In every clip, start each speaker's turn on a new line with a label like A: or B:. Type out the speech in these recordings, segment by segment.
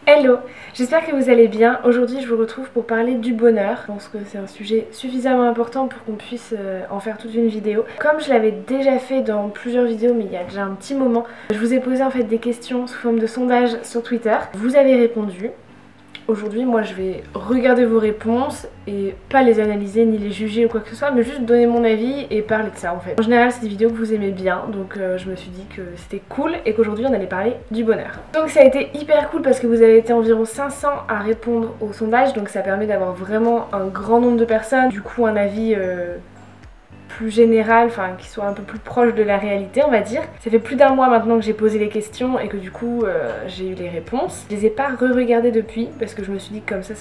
A: Hello, j'espère que vous allez bien. Aujourd'hui je vous retrouve pour parler du bonheur. Je pense que c'est un sujet suffisamment important pour qu'on puisse en faire toute une vidéo. Comme je l'avais déjà fait dans plusieurs vidéos mais il y a déjà un petit moment, je vous ai posé en fait des questions sous forme de sondage sur Twitter. Vous avez répondu. Aujourd'hui, moi je vais regarder vos réponses et pas les analyser ni les juger ou quoi que ce soit, mais juste donner mon avis et parler de ça en fait. En général, c'est des vidéos que vous aimez bien, donc je me suis dit que c'était cool et qu'aujourd'hui on allait parler du bonheur. Donc ça a été hyper cool parce que vous avez été environ 500 à répondre au sondage, donc ça permet d'avoir vraiment un grand nombre de personnes, du coup un avis plus général, enfin qui soit un peu plus proche de la réalité on va dire. Ça fait plus d'un mois maintenant que j'ai posé les questions et que du coup j'ai eu les réponses. Je les ai pas re-regardées depuis parce que je me suis dit que comme ça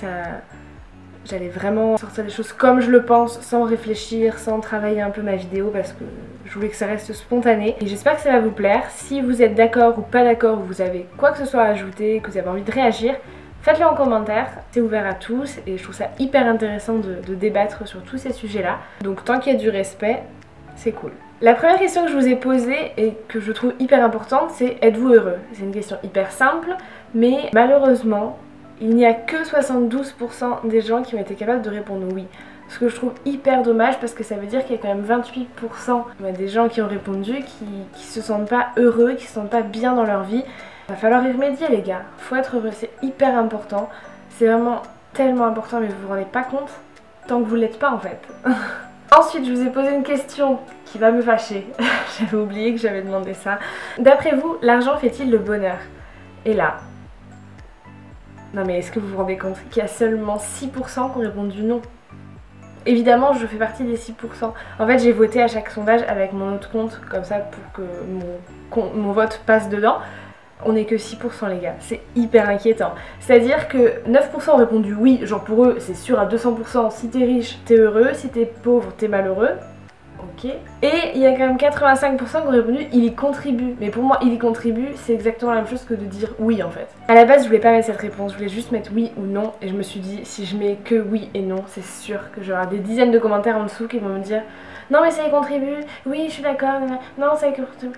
A: j'allais vraiment sortir les choses comme je le pense, sans réfléchir, sans travailler un peu ma vidéo parce que je voulais que ça reste spontané. Et j'espère que ça va vous plaire. Si vous êtes d'accord ou pas d'accord, ou vous avez quoi que ce soit à ajouter, que vous avez envie de réagir, faites-le en commentaire, c'est ouvert à tous et je trouve ça hyper intéressant de débattre sur tous ces sujets-là. Donc tant qu'il y a du respect, c'est cool. La première question que je vous ai posée et que je trouve hyper importante, c'est êtes-vous heureux? C'est une question hyper simple, mais malheureusement, il n'y a que 72% des gens qui ont été capables de répondre oui. Ce que je trouve hyper dommage parce que ça veut dire qu'il y a quand même 28% des gens qui ont répondu qui se sentent pas heureux, qui se sentent pas bien dans leur vie. Va falloir y remédier les gars, faut être heureux, c'est hyper important, c'est vraiment tellement important mais vous vous rendez pas compte tant que vous l'êtes pas en fait. Ensuite je vous ai posé une question qui va me fâcher, j'avais oublié que j'avais demandé ça. D'après vous, l'argent fait-il le bonheur? Et là, non mais est-ce que vous vous rendez compte qu'il y a seulement 6% qui ont répondu non? Évidemment je fais partie des 6%. En fait j'ai voté à chaque sondage avec mon autre compte, comme ça pour que mon vote passe dedans. On n'est que 6% les gars, c'est hyper inquiétant. C'est-à-dire que 9% ont répondu oui, genre pour eux c'est sûr à 200%, si t'es riche t'es heureux, si t'es pauvre t'es malheureux. Ok. Et il y a quand même 85% qui ont répondu il y contribue. Mais pour moi il y contribue c'est exactement la même chose que de dire oui en fait. À la base je voulais pas mettre cette réponse, je voulais juste mettre oui ou non. Et je me suis dit si je mets que oui et non, c'est sûr que j'aurai des dizaines de commentaires en dessous qui vont me dire non mais ça y contribue, oui je suis d'accord, non ça y contribue.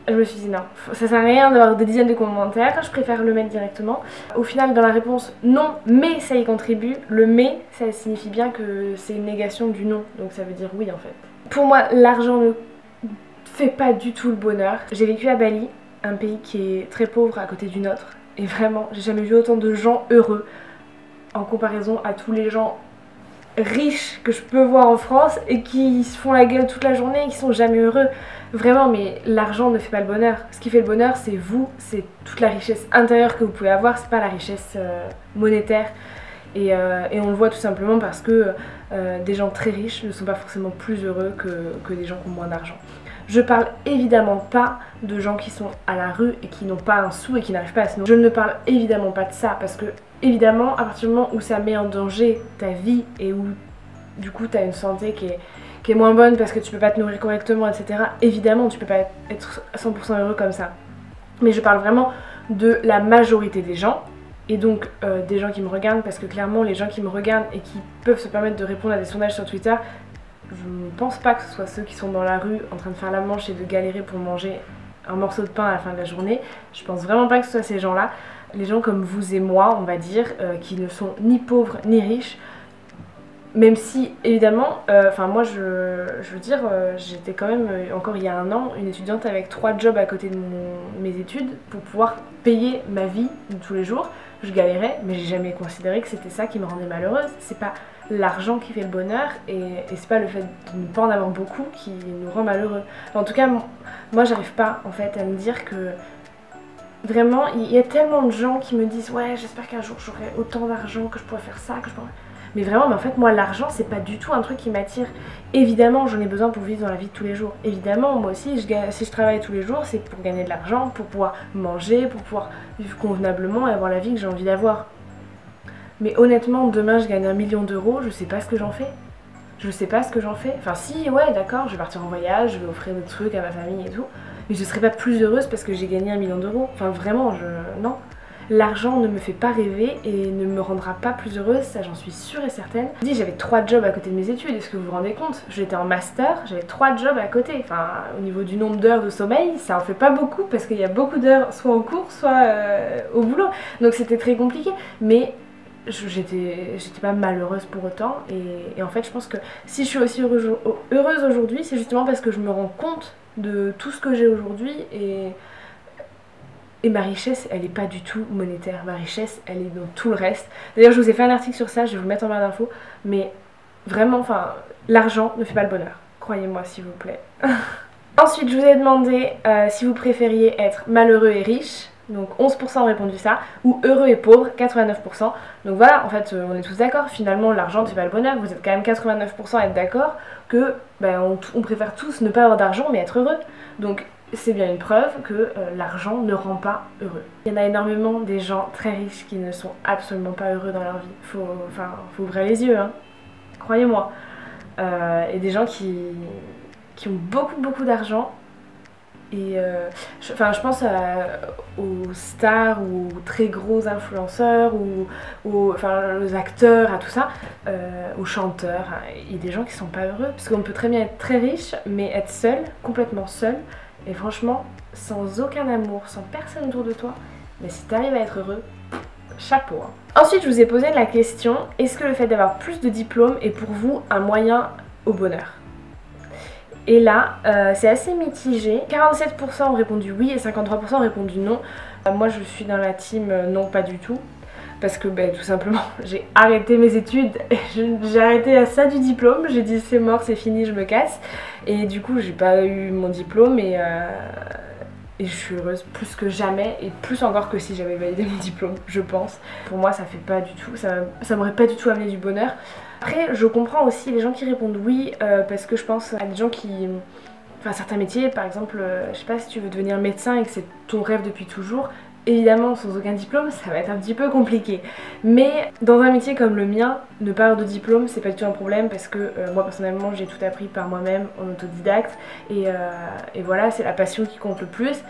A: Je me suis dit non, ça sert à rien d'avoir des dizaines de commentaires, je préfère le mettre directement. Au final dans la réponse non mais ça y contribue, le mais ça signifie bien que c'est une négation du non, donc ça veut dire oui en fait. Pour moi l'argent ne fait pas du tout le bonheur. J'ai vécu à Bali, un pays qui est très pauvre à côté du nôtre, et vraiment j'ai jamais vu autant de gens heureux en comparaison à tous les gens riches que je peux voir en France et qui se font la gueule toute la journée et qui sont jamais heureux. Vraiment, mais l'argent ne fait pas le bonheur. Ce qui fait le bonheur, c'est vous, c'est toute la richesse intérieure que vous pouvez avoir, c'est pas la richesse monétaire. Et on le voit tout simplement parce que des gens très riches ne sont pas forcément plus heureux que des gens qui ont moins d'argent. Je parle évidemment pas de gens qui sont à la rue et qui n'ont pas un sou et qui n'arrivent pas à se nourrir. Je ne parle évidemment pas de ça parce que évidemment à partir du moment où ça met en danger ta vie et où du coup tu as une santé qui est moins bonne parce que tu peux pas te nourrir correctement etc. Évidemment tu peux pas être 100% heureux comme ça. Mais je parle vraiment de la majorité des gens et donc des gens qui me regardent parce que clairement les gens qui me regardent et qui peuvent se permettre de répondre à des sondages sur Twitter, je ne pense pas que ce soit ceux qui sont dans la rue en train de faire la manche et de galérer pour manger un morceau de pain à la fin de la journée. Je pense vraiment pas que ce soit ces gens-là. Les gens comme vous et moi, on va dire, qui ne sont ni pauvres ni riches. Même si, évidemment, moi je veux dire, j'étais quand même, encore il y a un an, une étudiante avec 3 jobs à côté de mes études pour pouvoir payer ma vie de tous les jours. Je galérais, mais j'ai jamais considéré que c'était ça qui me rendait malheureuse. C'est pas l'argent qui fait le bonheur et c'est pas le fait de ne pas en avoir beaucoup qui nous rend malheureux. Enfin, en tout cas, moi j'arrive pas en fait à me dire que vraiment, il y a tellement de gens qui me disent ouais j'espère qu'un jour j'aurai autant d'argent que je pourrais faire ça, que je pourrais... Mais vraiment, en fait, moi, l'argent, c'est pas du tout un truc qui m'attire. Évidemment, j'en ai besoin pour vivre dans la vie de tous les jours. Évidemment, moi aussi, si je travaille tous les jours, c'est pour gagner de l'argent, pour pouvoir manger, pour pouvoir vivre convenablement et avoir la vie que j'ai envie d'avoir. Mais honnêtement, demain, je gagne 1 million d'euros, je sais pas ce que j'en fais. Je sais pas ce que j'en fais. Enfin, si, ouais, d'accord, je vais partir en voyage, je vais offrir des trucs à ma famille et tout. Mais je serai pas plus heureuse parce que j'ai gagné 1 million d'euros. Enfin, vraiment, non. l'argent ne me fait pas rêver et ne me rendra pas plus heureuse, ça j'en suis sûre et certaine. Je dis, j'avais 3 jobs à côté de mes études, est-ce que vous vous rendez compte? J'étais en master, j'avais 3 jobs à côté. Enfin, au niveau du nombre d'heures de sommeil, ça en fait pas beaucoup parce qu'il y a beaucoup d'heures soit en cours, soit au boulot. Donc c'était très compliqué. Mais j'étais pas malheureuse pour autant. Et en fait, je pense que si je suis aussi heureuse aujourd'hui, c'est justement parce que je me rends compte de tout ce que j'ai aujourd'hui et ma richesse, elle est pas du tout monétaire. Ma richesse, elle est dans tout le reste. D'ailleurs, je vous ai fait un article sur ça, je vais vous mettre en barre d'infos. Mais vraiment, enfin, l'argent ne fait pas le bonheur. Croyez-moi, s'il vous plaît. Ensuite, je vous ai demandé si vous préfériez être malheureux et riche. Donc 11% ont répondu ça. Ou heureux et pauvre, 89%. Donc voilà, en fait, on est tous d'accord. Finalement, l'argent ne fait pas le bonheur. Vous êtes quand même 89% à être d'accord que on préfère tous ne pas avoir d'argent mais être heureux. Donc c'est bien une preuve que l'argent ne rend pas heureux. Il y en a énormément des gens très riches qui ne sont absolument pas heureux dans leur vie. Faut ouvrir les yeux, hein. Croyez-moi. Et des gens qui ont beaucoup d'argent. Et je pense aux stars ou aux très gros influenceurs ou aux acteurs, à tout ça, aux chanteurs. Il y a des gens qui sont pas heureux parce qu'on peut très bien être très riche mais être seul, complètement seul. Et franchement, sans aucun amour, sans personne autour de toi, mais si tu arrives à être heureux, chapeau, hein. Ensuite, je vous ai posé la question, est-ce que le fait d'avoir plus de diplômes est pour vous un moyen au bonheur? Et là, c'est assez mitigé. 47% ont répondu oui et 53% ont répondu non. Moi, je suis dans la team non, pas du tout. Parce que tout simplement, j'ai arrêté mes études, j'ai arrêté à ça du diplôme, j'ai dit c'est mort, c'est fini, je me casse. Et du coup, j'ai pas eu mon diplôme et je suis heureuse plus que jamais et plus encore que si j'avais validé mon diplôme, je pense. Pour moi, ça fait pas du tout, ça m'aurait pas du tout amené du bonheur. Après, je comprends aussi les gens qui répondent oui parce que je pense à des gens qui... Enfin, certains métiers, par exemple, je sais pas si tu veux devenir médecin et que c'est ton rêve depuis toujours, évidemment, sans aucun diplôme, ça va être un petit peu compliqué. Mais dans un métier comme le mien, ne pas avoir de diplôme, c'est pas du tout un problème parce que moi personnellement, j'ai tout appris par moi-même en autodidacte et voilà, c'est la passion qui compte le plus.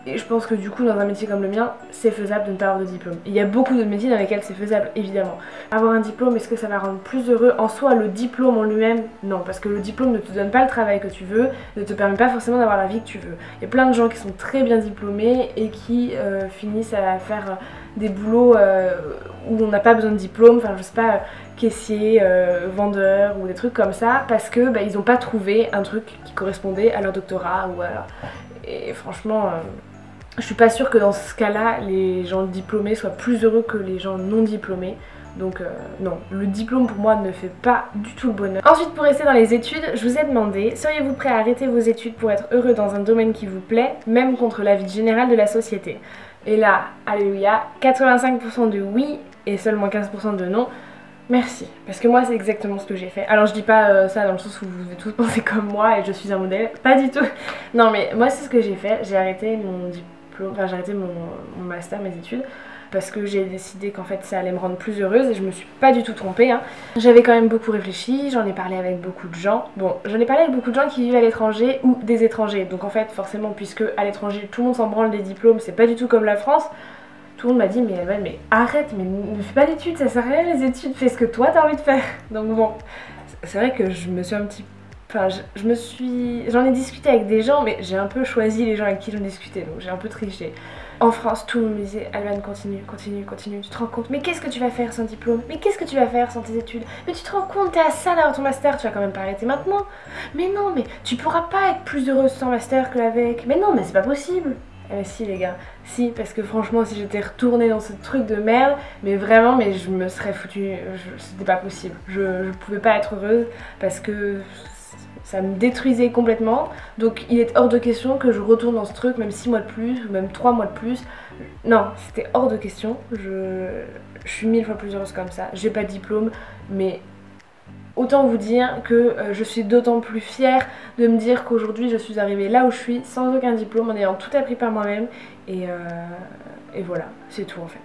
A: Et je pense que du coup dans un métier comme le mien c'est faisable de ne pas avoir de diplôme. Il y a beaucoup de métiers dans lesquels c'est faisable évidemment. Avoir un diplôme, est-ce que ça va rendre plus heureux? En soi le diplôme en lui-même non, parce que le diplôme ne te donne pas le travail que tu veux, ne te permet pas forcément d'avoir la vie que tu veux. Il y a plein de gens qui sont très bien diplômés et qui finissent à faire des boulots où on n'a pas besoin de diplôme, enfin je sais pas, caissier, vendeur ou des trucs comme ça parce que ils n'ont pas trouvé un truc qui correspondait à leur doctorat ou à... Et franchement... je suis pas sûre que dans ce cas-là, les gens diplômés soient plus heureux que les gens non diplômés. Donc non, le diplôme pour moi ne fait pas du tout le bonheur. Ensuite, pour rester dans les études, je vous ai demandé, seriez-vous prêt à arrêter vos études pour être heureux dans un domaine qui vous plaît, même contre l'avis général de la société? Et là, alléluia, 85% de oui et seulement 15% de non. Merci, parce que moi c'est exactement ce que j'ai fait. Alors je dis pas ça dans le sens où vous devez tous penser comme moi et je suis un modèle, pas du tout. Non mais moi c'est ce que j'ai fait, j'ai arrêté mon diplôme, enfin j'ai arrêté mon master, mes études, parce que j'ai décidé qu'en fait ça allait me rendre plus heureuse et je me suis pas du tout trompée, hein. J'avais quand même beaucoup réfléchi, j'en ai parlé avec beaucoup de gens. Bon, j'en ai parlé avec beaucoup de gens qui vivent à l'étranger ou des étrangers, donc en fait forcément puisque à l'étranger tout le monde s'en branle des diplômes, c'est pas du tout comme la France. Tout le monde m'a dit mais arrête, mais ne fais pas d'études, ça sert à rien les études, fais ce que toi t'as envie de faire. Donc bon, c'est vrai que je me suis un petit... Enfin j'en ai discuté avec des gens mais j'ai un peu choisi les gens avec qui j'en discutais, donc j'ai un peu triché. En France, tout le monde me disait Alban continue, tu te rends compte, mais qu'est-ce que tu vas faire sans diplôme? Mais qu'est-ce que tu vas faire sans tes études? Mais tu te rends compte, t'es à ça d'avoir ton master, tu vas quand même pas arrêter maintenant. Mais non, mais tu pourras pas être plus heureuse sans master qu'avec. Mais non, mais c'est pas possible. Eh mais si les gars, si, parce que franchement si j'étais retournée dans ce truc de merde, mais vraiment, mais je me serais foutue, c'était pas possible, je pouvais pas être heureuse parce que ça me détruisait complètement, donc il est hors de question que je retourne dans ce truc, même 6 mois de plus, ou même 3 mois de plus, non, c'était hors de question, je suis 1000 fois plus heureuse comme ça, j'ai pas de diplôme, mais... Autant vous dire que je suis d'autant plus fière de me dire qu'aujourd'hui je suis arrivée là où je suis sans aucun diplôme en ayant tout appris par moi-même et voilà, c'est tout en fait.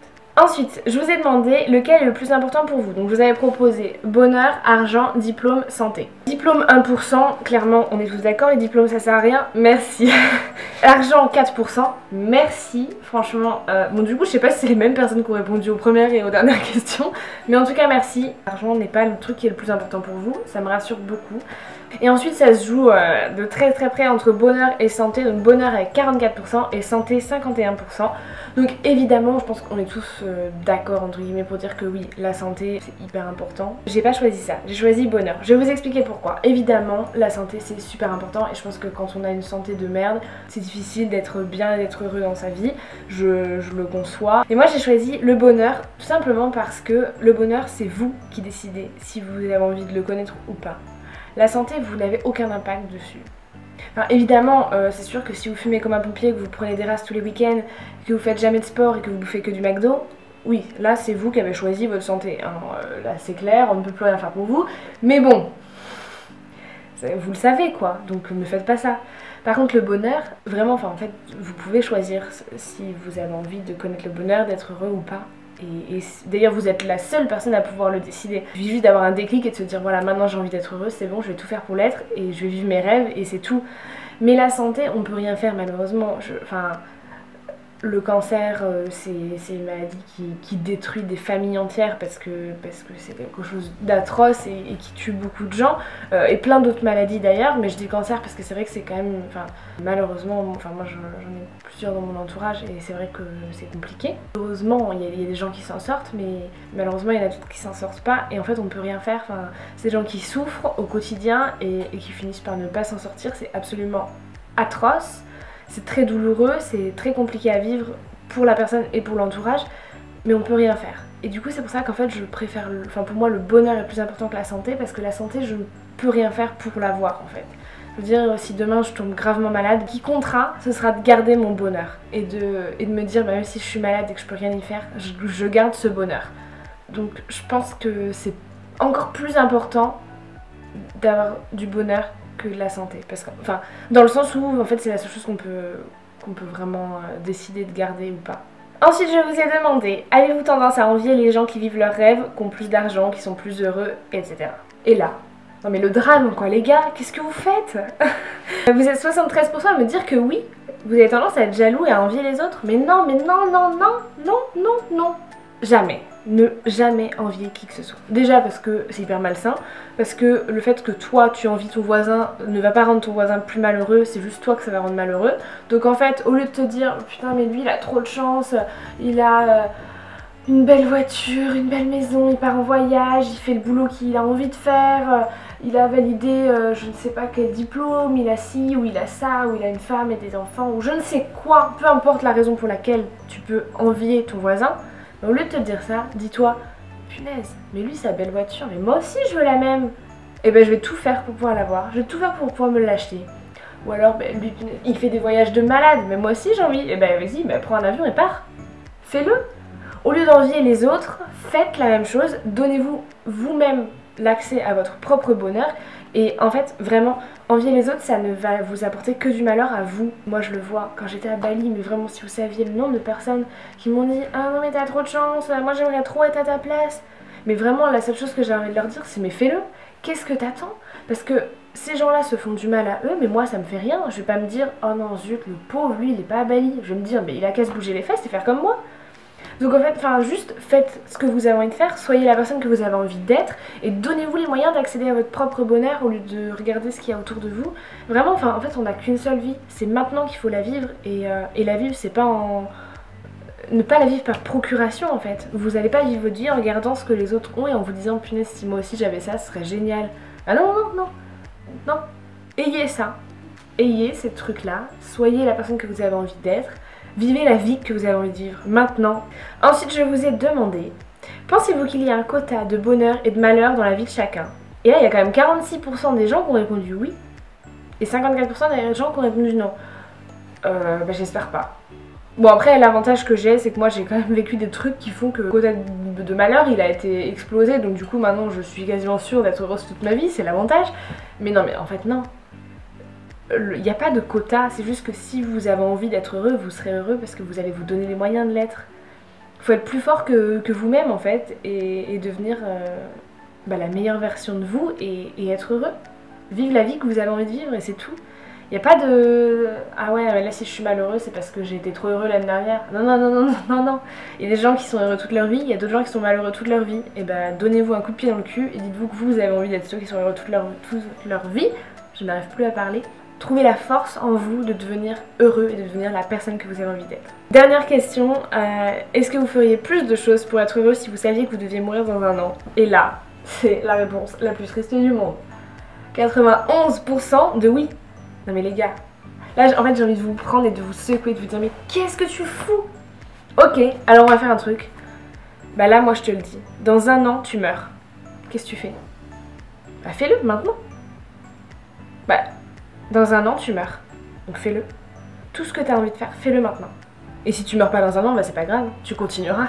A: Ensuite, je vous ai demandé lequel est le plus important pour vous. Donc je vous avais proposé bonheur, argent, diplôme, santé. 10% Diplôme 1%, clairement on est tous d'accord, les diplômes ça sert à rien, merci. Argent 4%, merci, franchement. Bon du coup je sais pas si c'est les mêmes personnes qui ont répondu aux premières et aux dernières questions, mais en tout cas merci. L'argent n'est pas le truc qui est le plus important pour vous, ça me rassure beaucoup. Et ensuite ça se joue de très près entre bonheur et santé, donc bonheur avec 44% et santé 51%. Donc évidemment je pense qu'on est tous d'accord entre guillemets pour dire que oui, la santé c'est hyper important. J'ai pas choisi ça, j'ai choisi bonheur. Je vais vous expliquer pourquoi. Évidemment la santé c'est super important et je pense que quand on a une santé de merde, c'est difficile d'être bien et d'être heureux dans sa vie, je le conçois. Et moi j'ai choisi le bonheur tout simplement parce que le bonheur c'est vous qui décidez si vous avez envie de le connaître ou pas. La santé, vous n'avez aucun impact dessus. Enfin, évidemment, c'est sûr que si vous fumez comme un pompier, que vous prenez des races tous les week-ends, que vous faites jamais de sport et que vous bouffez que du McDo, oui, là c'est vous qui avez choisi votre santé. Hein. Là c'est clair, on ne peut plus rien faire pour vous. Mais bon, vous le savez quoi, donc ne faites pas ça. Par contre le bonheur, vraiment, enfin en fait, vous pouvez choisir si vous avez envie de connaître le bonheur, d'être heureux ou pas. Et d'ailleurs vous êtes la seule personne à pouvoir le décider. Il suffit juste d'avoir un déclic et de se dire voilà maintenant j'ai envie d'être heureuse, c'est bon, je vais tout faire pour l'être et je vais vivre mes rêves et c'est tout. Mais la santé on peut rien faire malheureusement. Enfin le cancer c'est une maladie qui détruit des familles entières parce que c'est quelque chose d'atroce et qui tue beaucoup de gens et plein d'autres maladies d'ailleurs, mais je dis cancer parce que c'est vrai que c'est quand même, enfin malheureusement, enfin moi j'en ai plusieurs dans mon entourage et c'est vrai que c'est compliqué. Heureusement il y a des gens qui s'en sortent, mais malheureusement il y en a d'autres qui s'en sortent pas et en fait on peut rien faire. Enfin c'est des gens qui souffrent au quotidien et qui finissent par ne pas s'en sortir, c'est absolument atroce. C'est très douloureux, c'est très compliqué à vivre pour la personne et pour l'entourage, mais on peut rien faire. Et du coup c'est pour ça qu'en fait je préfère, enfin pour moi le bonheur est plus important que la santé, parce que la santé je ne peux rien faire pour l'avoir en fait. Je veux dire, si demain je tombe gravement malade, ce qui comptera ce sera de garder mon bonheur et de me dire bah, même si je suis malade et que je peux rien y faire, je garde ce bonheur. Donc je pense que c'est encore plus important d'avoir du bonheur que la santé, parce que, enfin, dans le sens où en fait c'est la seule chose qu'on peut vraiment décider de garder ou pas. Ensuite je vous ai demandé, avez-vous tendance à envier les gens qui vivent leurs rêves, qui ont plus d'argent, qui sont plus heureux, etc. Et là, non mais le drame quoi les gars, qu'est-ce que vous faites? Vous êtes 73% à me dire que oui, vous avez tendance à être jaloux et à envier les autres, mais non, non, jamais. Ne jamais envier qui que ce soit. Déjà parce que c'est hyper malsain, parce que le fait que toi tu envies ton voisin ne va pas rendre ton voisin plus malheureux, c'est juste toi que ça va rendre malheureux. Donc en fait au lieu de te dire putain mais lui il a trop de chance, il a une belle voiture, une belle maison, il part en voyage, il fait le boulot qu'il a envie de faire, il a validé je ne sais pas quel diplôme, il a ci ou il a ça, ou il a une femme et des enfants, ou je ne sais quoi, peu importe la raison pour laquelle tu peux envier ton voisin. Au lieu de te dire ça, dis-toi, punaise, mais lui sa belle voiture, mais moi aussi je veux la même. Et ben je vais tout faire pour pouvoir l'avoir, je vais tout faire pour pouvoir me l'acheter. Ou alors ben, lui, il fait des voyages de malade, mais moi aussi j'ai envie. Et ben vas-y, ben, prends un avion et pars. Fais-le. Au lieu d'envier les autres, faites la même chose, donnez-vous vous-même l'accès à votre propre bonheur. Et en fait, vraiment, envier les autres, ça ne va vous apporter que du malheur à vous. Moi, je le vois quand j'étais à Bali, mais vraiment, si vous saviez le nombre de personnes qui m'ont dit « Ah non, mais t'as trop de chance, moi j'aimerais trop être à ta place ». Mais vraiment, la seule chose que j'ai envie de leur dire, c'est « Mais fais-le, qu'est-ce que t'attends ?» Parce que ces gens-là se font du mal à eux, mais moi, ça me fait rien. Je vais pas me dire « Oh non, zut, le pauvre, lui, il est pas à Bali ». Je vais me dire « Mais il a qu'à se bouger les fesses et faire comme moi ». Donc en fait, enfin juste faites ce que vous avez envie de faire, soyez la personne que vous avez envie d'être et donnez-vous les moyens d'accéder à votre propre bonheur au lieu de regarder ce qu'il y a autour de vous. Vraiment, enfin en fait on n'a qu'une seule vie, c'est maintenant qu'il faut la vivre et la vivre c'est pas en... ne pas la vivre par procuration en fait. Vous n'allez pas vivre votre vie en regardant ce que les autres ont et en vous disant punaise si moi aussi j'avais ça, ce serait génial. Ah non. Ayez ça, ayez ces trucs là, soyez la personne que vous avez envie d'être. Vivez la vie que vous avez envie de vivre maintenant. Ensuite, je vous ai demandé, pensez-vous qu'il y a un quota de bonheur et de malheur dans la vie de chacun? Et là, il y a quand même 46% des gens qui ont répondu oui et 54% des gens qui ont répondu non. Bah, j'espère pas. Bon, après, l'avantage que j'ai, c'est que moi, j'ai quand même vécu des trucs qui font que le quota de malheur, il a été explosé. Donc du coup, maintenant, je suis quasiment sûre d'être heureuse toute ma vie, c'est l'avantage. Mais non, mais en fait, non. Il n'y a pas de quota, c'est juste que si vous avez envie d'être heureux, vous serez heureux parce que vous allez vous donner les moyens de l'être. Il faut être plus fort que vous-même en fait et devenir la meilleure version de vous et être heureux. Vivre la vie que vous avez envie de vivre et c'est tout. Il n'y a pas de ah ouais, là si je suis malheureuse c'est parce que j'ai été trop heureux l'année dernière. Non, non, non, non, non, non. Il y a des gens qui sont heureux toute leur vie, il y a d'autres gens qui sont malheureux toute leur vie. Et bah donnez-vous un coup de pied dans le cul et dites-vous que vous avez envie d'être ceux qui sont heureux toute leur vie. Je n'arrive plus à parler. Trouvez la force en vous de devenir heureux et de devenir la personne que vous avez envie d'être. Dernière question, est-ce que vous feriez plus de choses pour être heureux si vous saviez que vous deviez mourir dans un an? Et là, c'est la réponse la plus triste du monde. 91% de oui. Non mais les gars, là en fait j'ai envie de vous prendre et de vous secouer, de vous dire mais qu'est-ce que tu fous? Ok, alors on va faire un truc. Bah là moi je te le dis, dans un an tu meurs. Qu'est-ce que tu fais? Bah fais-le maintenant. Bah dans un an tu meurs, donc fais-le. Tout ce que tu as envie de faire, fais-le maintenant. Et si tu meurs pas dans un an, bah c'est pas grave, tu continueras.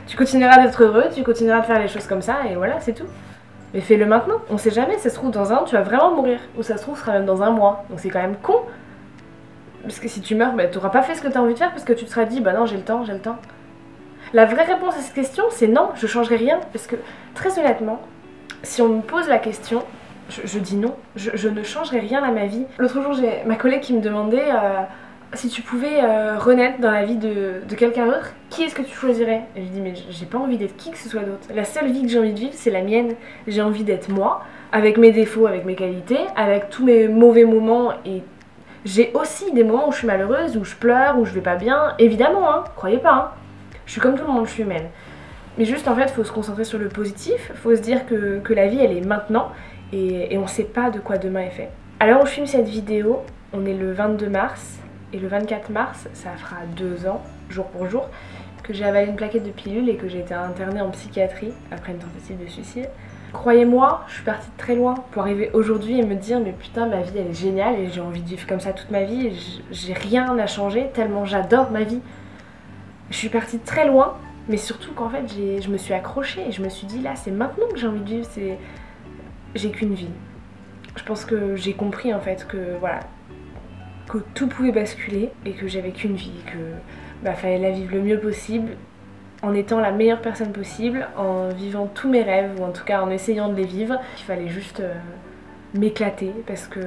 A: Tu continueras d'être heureux, tu continueras de faire les choses comme ça et voilà c'est tout. Mais fais-le maintenant, on sait jamais, ça se trouve dans un an tu vas vraiment mourir. Ou ça se trouve ce sera même dans un mois. Donc c'est quand même con. Parce que si tu meurs, bah, tu n'auras pas fait ce que tu as envie de faire parce que tu te seras dit bah non j'ai le temps, j'ai le temps. La vraie réponse à cette question c'est non, je changerai rien. Parce que très honnêtement, si on me pose la question, je dis non, je ne changerai rien à ma vie. L'autre jour j'ai ma collègue qui me demandait si tu pouvais renaître dans la vie de quelqu'un d'autre, qui est-ce que tu choisirais? Et je lui dis mais j'ai pas envie d'être qui que ce soit d'autre. La seule vie que j'ai envie de vivre c'est la mienne. J'ai envie d'être moi, avec mes défauts, avec mes qualités, avec tous mes mauvais moments et j'ai aussi des moments où je suis malheureuse, où je pleure, où je vais pas bien, évidemment hein, croyez pas hein. Je suis comme tout le monde, je suis humaine. Mais juste en fait faut se concentrer sur le positif, faut se dire que la vie elle est maintenant et on sait pas de quoi demain est fait. À l'heure où je filme cette vidéo, on est le 22 mars. Et le 24 mars, ça fera 2 ans, jour pour jour, que j'ai avalé une plaquette de pilules et que j'ai été internée en psychiatrie après une tentative de suicide. Croyez-moi, je suis partie de très loin pour arriver aujourd'hui et me dire mais putain ma vie elle est géniale et j'ai envie de vivre comme ça toute ma vie et j'ai rien à changer tellement j'adore ma vie. Je suis partie de très loin, mais surtout qu'en fait je me suis accrochée et je me suis dit là c'est maintenant que j'ai envie de vivre, j'ai qu'une vie. Je pense que j'ai compris en fait que voilà, que tout pouvait basculer et que j'avais qu'une vie, que bah, fallait la vivre le mieux possible, en étant la meilleure personne possible, en vivant tous mes rêves, ou en tout cas en essayant de les vivre. Il fallait juste m'éclater parce que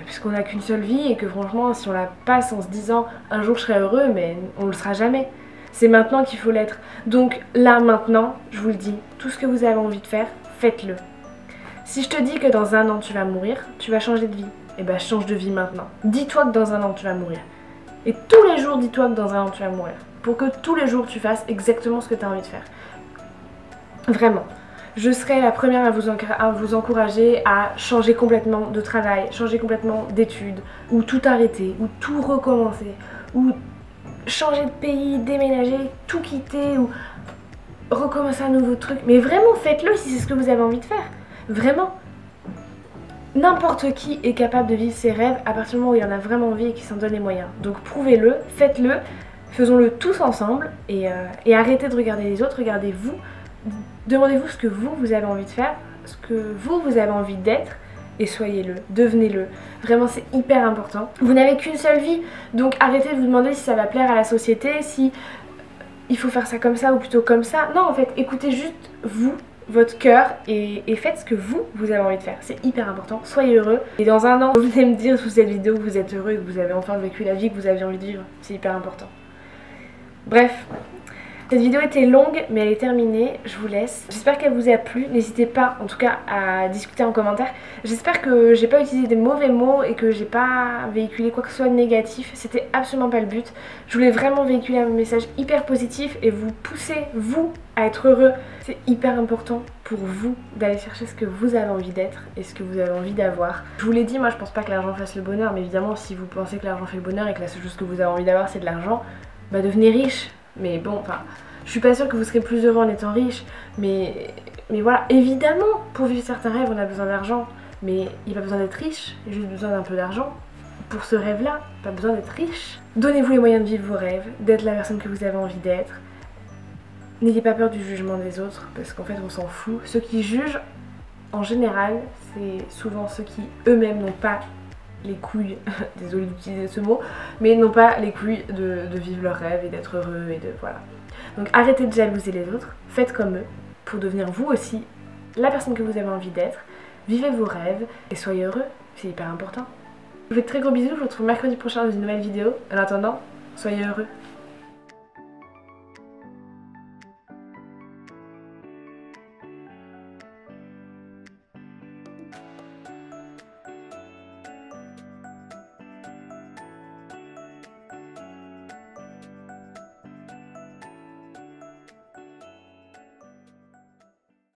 A: puisqu'on n'a qu'une seule vie et que franchement si on la passe en se disant un jour je serai heureux, mais on le sera jamais. C'est maintenant qu'il faut l'être. Donc là maintenant, je vous le dis, tout ce que vous avez envie de faire, faites-le. Si je te dis que dans un an tu vas mourir, tu vas changer de vie. Et bah change de vie maintenant. Dis-toi que dans un an tu vas mourir. Et tous les jours dis-toi que dans un an tu vas mourir. Pour que tous les jours tu fasses exactement ce que tu as envie de faire. Vraiment. Je serai la première à vous encourager à changer complètement de travail, changer complètement d'études, ou tout arrêter, ou tout recommencer, ou changer de pays, déménager, tout quitter, ou recommencer un nouveau truc. Mais vraiment faites-le si c'est ce que vous avez envie de faire. Vraiment. N'importe qui est capable de vivre ses rêves à partir du moment où il en a vraiment envie et qu'il s'en donne les moyens. Donc prouvez-le, faites-le, faisons-le tous ensemble et arrêtez de regarder les autres, regardez-vous, demandez-vous ce que vous avez envie de faire, ce que vous avez envie d'être et soyez-le, devenez-le. Vraiment c'est hyper important. Vous n'avez qu'une seule vie, donc arrêtez de vous demander si ça va plaire à la société, si il faut faire ça comme ça ou plutôt comme ça. Non en fait, écoutez juste vous, votre cœur et faites ce que vous avez envie de faire. C'est hyper important, soyez heureux. Et dans un an, vous venez me dire sous cette vidéo que vous êtes heureux et que vous avez enfin vécu la vie que vous avez envie de vivre. C'est hyper important. Bref, cette vidéo était longue mais elle est terminée, je vous laisse. J'espère qu'elle vous a plu, n'hésitez pas en tout cas à discuter en commentaire. J'espère que j'ai pas utilisé des mauvais mots et que j'ai pas véhiculé quoi que ce soit de négatif, c'était absolument pas le but. Je voulais vraiment véhiculer un message hyper positif et vous pousser, vous, à être heureux. C'est hyper important pour vous d'aller chercher ce que vous avez envie d'être et ce que vous avez envie d'avoir. Je vous l'ai dit, moi je pense pas que l'argent fasse le bonheur, mais évidemment si vous pensez que l'argent fait le bonheur et que la seule chose que vous avez envie d'avoir c'est de l'argent, bah devenez riche. Mais bon, enfin, je suis pas sûre que vous serez plus heureux en étant riche, mais voilà, évidemment, pour vivre certains rêves, on a besoin d'argent, mais il n'y a pas besoin d'être riche, il y a juste besoin d'un peu d'argent. Pour ce rêve-là, pas besoin d'être riche. Donnez-vous les moyens de vivre vos rêves, d'être la personne que vous avez envie d'être. N'ayez pas peur du jugement des autres, parce qu'en fait, on s'en fout. Ceux qui jugent, en général, c'est souvent ceux qui eux-mêmes n'ont pas les couilles, désolée d'utiliser ce mot, mais n'ont pas les couilles de vivre leurs rêves et d'être heureux et de voilà. Donc arrêtez de jalouser les autres, faites comme eux pour devenir vous aussi la personne que vous avez envie d'être. vivez vos rêves et soyez heureux, c'est hyper important. Je vous fais de très gros bisous, je vous retrouve mercredi prochain dans une nouvelle vidéo. En attendant, soyez heureux.